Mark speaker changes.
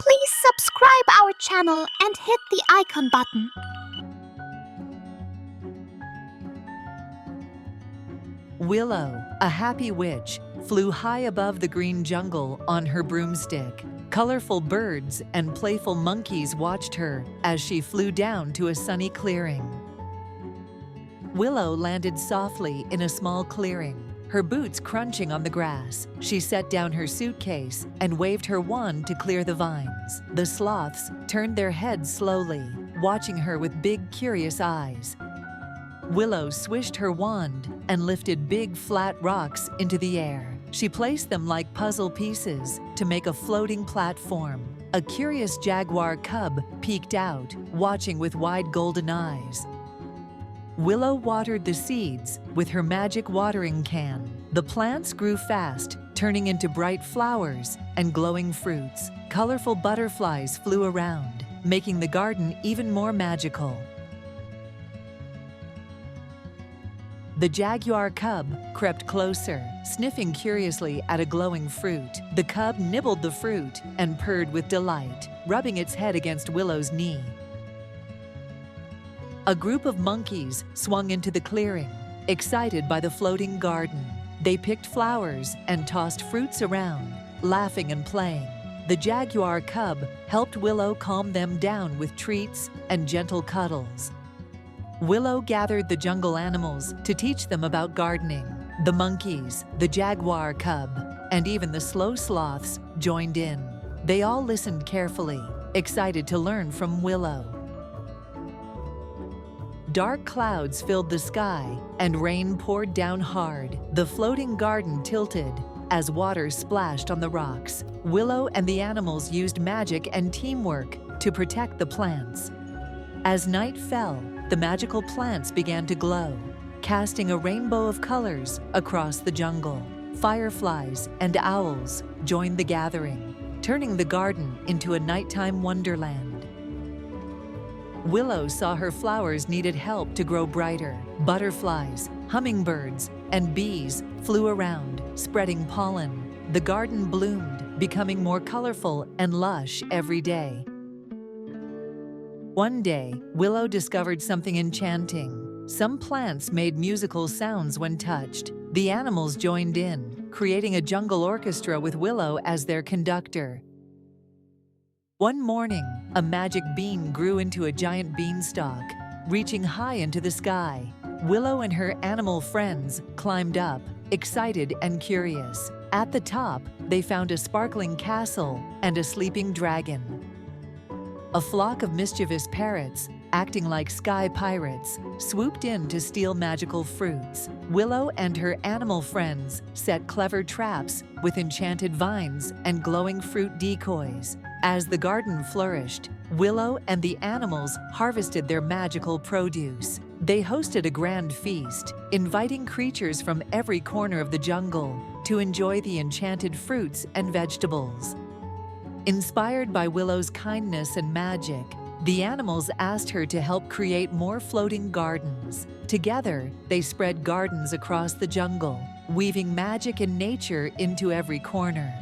Speaker 1: Please subscribe our channel and hit the icon button.
Speaker 2: Willow, a happy witch, flew high above the green jungle on her broomstick. Colorful birds and playful monkeys watched her as she flew down to a sunny clearing. Willow landed softly in a small clearing, her boots crunching on the grass. She set down her suitcase and waved her wand to clear the vines. The sloths turned their heads slowly, watching her with big, curious eyes. Willow swished her wand and lifted big, flat rocks into the air. She placed them like puzzle pieces to make a floating platform. A curious jaguar cub peeked out, watching with wide golden eyes. Willow watered the seeds with her magic watering can. The plants grew fast, turning into bright flowers and glowing fruits. Colorful butterflies flew around, making the garden even more magical. The jaguar cub crept closer, sniffing curiously at a glowing fruit. The cub nibbled the fruit and purred with delight, rubbing its head against Willow's knee. A group of monkeys swung into the clearing, excited by the floating garden. They picked flowers and tossed fruits around, laughing and playing. The jaguar cub helped Willow calm them down with treats and gentle cuddles. Willow gathered the jungle animals to teach them about gardening. The monkeys, the jaguar cub, and even the slow sloths joined in. They all listened carefully, excited to learn from Willow. Dark clouds filled the sky, and rain poured down hard. The floating garden tilted as water splashed on the rocks. Willow and the animals used magic and teamwork to protect the plants. As night fell, the magical plants began to glow, casting a rainbow of colors across the jungle. Fireflies and owls joined the gathering, turning the garden into a nighttime wonderland. Willow saw her flowers needed help to grow brighter. Butterflies, hummingbirds, and bees flew around, spreading pollen. The garden bloomed, becoming more colorful and lush every day. One day, Willow discovered something enchanting. Some plants made musical sounds when touched. The animals joined in, creating a jungle orchestra with Willow as their conductor. One morning, a magic bean grew into a giant beanstalk, reaching high into the sky. Willow and her animal friends climbed up, excited and curious. At the top, they found a sparkling castle and a sleeping dragon. A flock of mischievous parrots, acting like sky pirates, swooped in to steal magical fruits. Willow and her animal friends set clever traps with enchanted vines and glowing fruit decoys. As the garden flourished, Willow and the animals harvested their magical produce. They hosted a grand feast, inviting creatures from every corner of the jungle to enjoy the enchanted fruits and vegetables. Inspired by Willow's kindness and magic, the animals asked her to help create more floating gardens. Together, they spread gardens across the jungle, weaving magic and nature into every corner.